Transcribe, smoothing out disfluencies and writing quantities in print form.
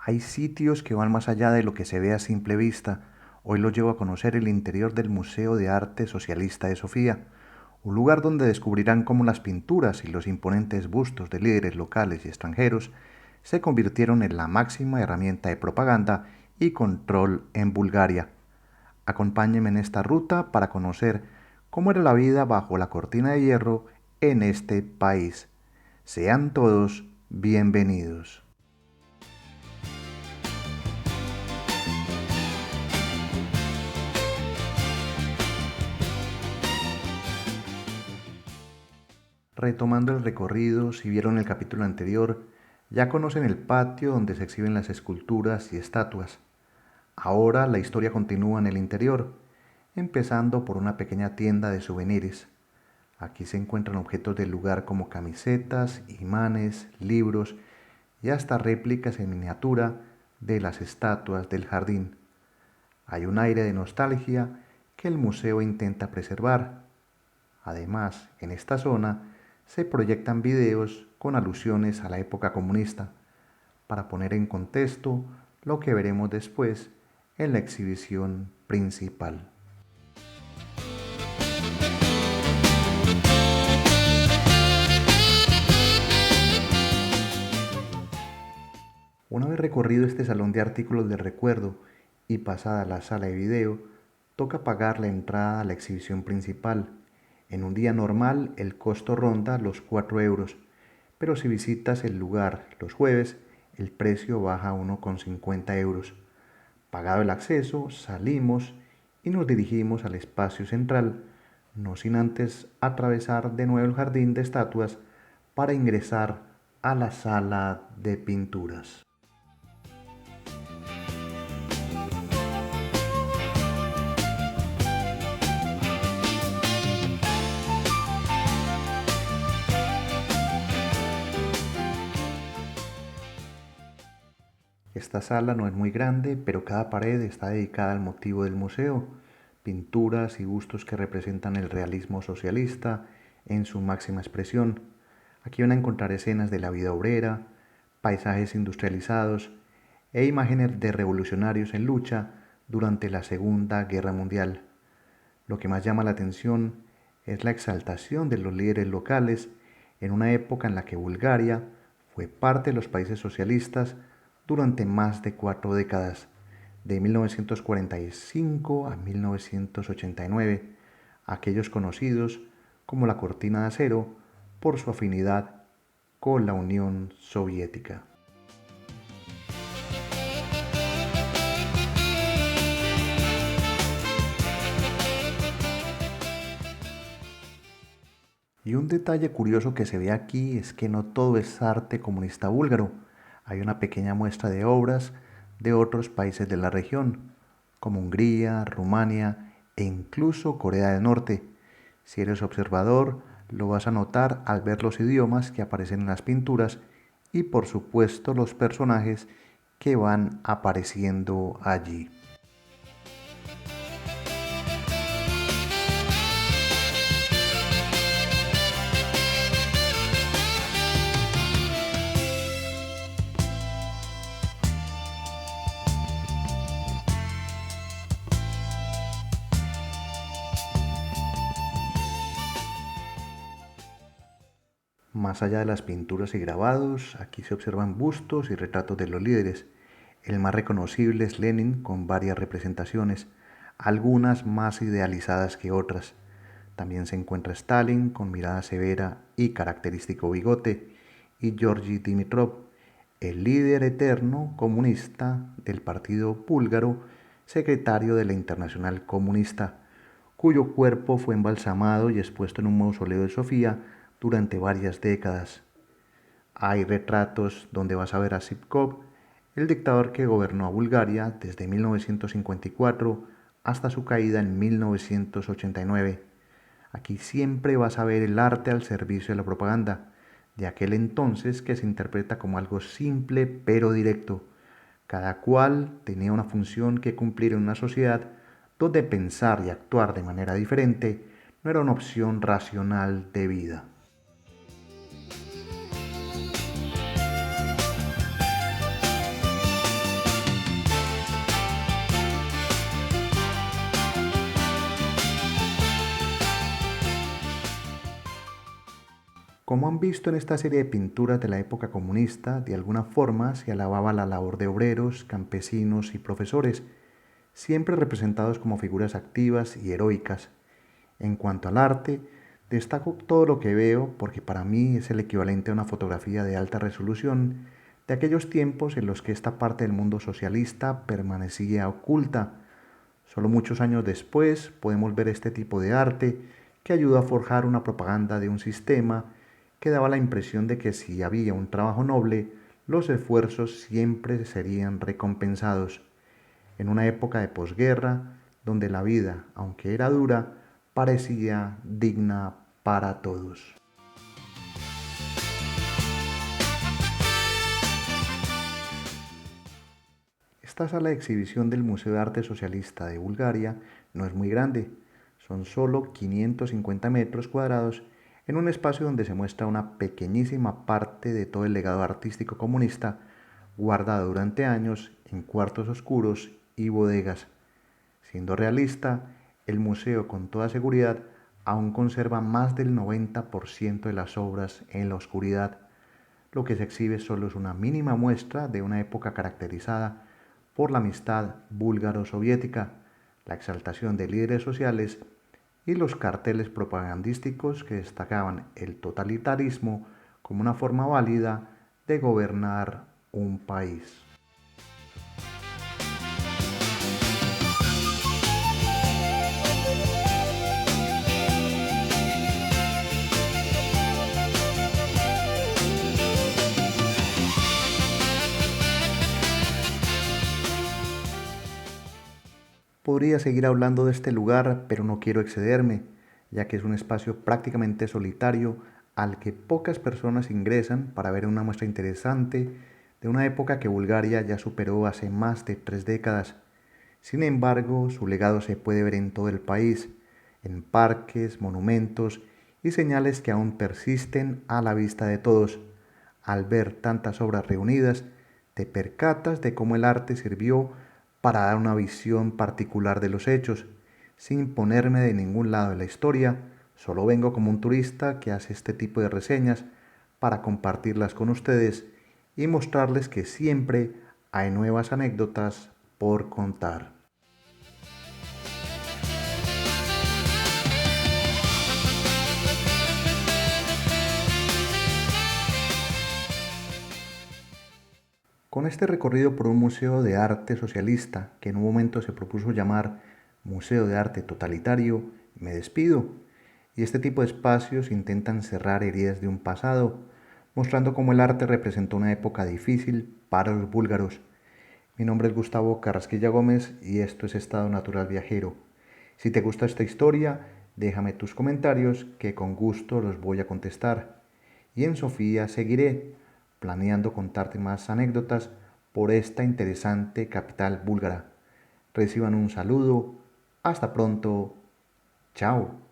Hay sitios que van más allá de lo que se ve a simple vista. Hoy los llevo a conocer el interior del Museo de Arte Socialista de Sofía, un lugar donde descubrirán cómo las pinturas y los imponentes bustos de líderes locales y extranjeros se convirtieron en la máxima herramienta de propaganda y control en Bulgaria. Acompáñenme en esta ruta para conocer cómo era la vida bajo la cortina de hierro en este país. Sean todos bienvenidos. Retomando el recorrido, si vieron el capítulo anterior, ya conocen el patio donde se exhiben las esculturas y estatuas. Ahora la historia continúa en el interior, empezando por una pequeña tienda de souvenirs. Aquí se encuentran objetos del lugar como camisetas, imanes, libros y hasta réplicas en miniatura de las estatuas del jardín. Hay un aire de nostalgia que el museo intenta preservar. Además, en esta zona se proyectan videos con alusiones a la época comunista, para poner en contexto lo que veremos después en la exhibición principal. Una vez recorrido este salón de artículos de recuerdo y pasada la sala de video, toca pagar la entrada a la exhibición principal. En un día normal el costo ronda los 4 euros, pero si visitas el lugar los jueves, el precio baja a 1,50 euros. Pagado el acceso, salimos y nos dirigimos al espacio central, no sin antes atravesar de nuevo el jardín de estatuas para ingresar a la sala de pinturas. Esta sala no es muy grande, pero cada pared está dedicada al motivo del museo, pinturas y bustos que representan el realismo socialista en su máxima expresión. Aquí van a encontrar escenas de la vida obrera, paisajes industrializados e imágenes de revolucionarios en lucha durante la Segunda Guerra Mundial. Lo que más llama la atención es la exaltación de los líderes locales en una época en la que Bulgaria fue parte de los países socialistas durante más de 4 décadas, de 1945 a 1989, aquellos conocidos como la Cortina de Acero por su afinidad con la Unión Soviética. Y un detalle curioso que se ve aquí es que no todo es arte comunista búlgaro. Hay una pequeña muestra de obras de otros países de la región, como Hungría, Rumania e incluso Corea del Norte. Si eres observador, lo vas a notar al ver los idiomas que aparecen en las pinturas y por supuesto los personajes que van apareciendo allí. Más allá de las pinturas y grabados, aquí se observan bustos y retratos de los líderes. El más reconocible es Lenin, con varias representaciones, algunas más idealizadas que otras. También se encuentra Stalin, con mirada severa y característico bigote, y Georgi Dimitrov, el líder eterno comunista del partido búlgaro, secretario de la Internacional Comunista, cuyo cuerpo fue embalsamado y expuesto en un mausoleo de Sofía durante varias décadas. Hay retratos donde vas a ver a Zhivkov, el dictador que gobernó a Bulgaria desde 1954 hasta su caída en 1989. Aquí siempre vas a ver el arte al servicio de la propaganda, de aquel entonces que se interpreta como algo simple pero directo. Cada cual tenía una función que cumplir en una sociedad donde pensar y actuar de manera diferente no era una opción racional de vida. Como han visto en esta serie de pinturas de la época comunista, de alguna forma se alababa la labor de obreros, campesinos y profesores, siempre representados como figuras activas y heroicas. En cuanto al arte, destaco todo lo que veo porque para mí es el equivalente a una fotografía de alta resolución de aquellos tiempos en los que esta parte del mundo socialista permanecía oculta. Solo muchos años después podemos ver este tipo de arte que ayudó a forjar una propaganda de un sistema que daba la impresión de que si había un trabajo noble, los esfuerzos siempre serían recompensados. En una época de posguerra, donde la vida, aunque era dura, parecía digna para todos. Esta sala de exhibición del Museo de Arte Socialista de Bulgaria no es muy grande, son solo 550 metros cuadrados en un espacio donde se muestra una pequeñísima parte de todo el legado artístico comunista guardado durante años en cuartos oscuros y bodegas. Siendo realista, el museo con toda seguridad aún conserva más del 90% de las obras en la oscuridad. Lo que se exhibe solo es una mínima muestra de una época caracterizada por la amistad búlgaro-soviética, la exaltación de líderes sociales y los carteles propagandísticos que destacaban el totalitarismo como una forma válida de gobernar un país. Podría seguir hablando de este lugar, pero no quiero excederme, ya que es un espacio prácticamente solitario al que pocas personas ingresan para ver una muestra interesante de una época que Bulgaria ya superó hace más de 3 décadas. Sin embargo, su legado se puede ver en todo el país, en parques, monumentos y señales que aún persisten a la vista de todos. Al ver tantas obras reunidas, te percatas de cómo el arte sirvió para dar una visión particular de los hechos. Sin ponerme de ningún lado de la historia, solo vengo como un turista que hace este tipo de reseñas para compartirlas con ustedes y mostrarles que siempre hay nuevas anécdotas por contar. Con este recorrido por un museo de arte socialista que en un momento se propuso llamar Museo de Arte Totalitario, me despido. Y este tipo de espacios intentan cerrar heridas de un pasado, mostrando cómo el arte representó una época difícil para los búlgaros. Mi nombre es Gustavo Carrasquilla Gómez y esto es Estado Natural Viajero. Si te gusta esta historia, déjame tus comentarios que con gusto los voy a contestar. Y en Sofía seguiré planeando contarte más anécdotas por esta interesante capital búlgara. Reciban un saludo. Hasta pronto. Chao.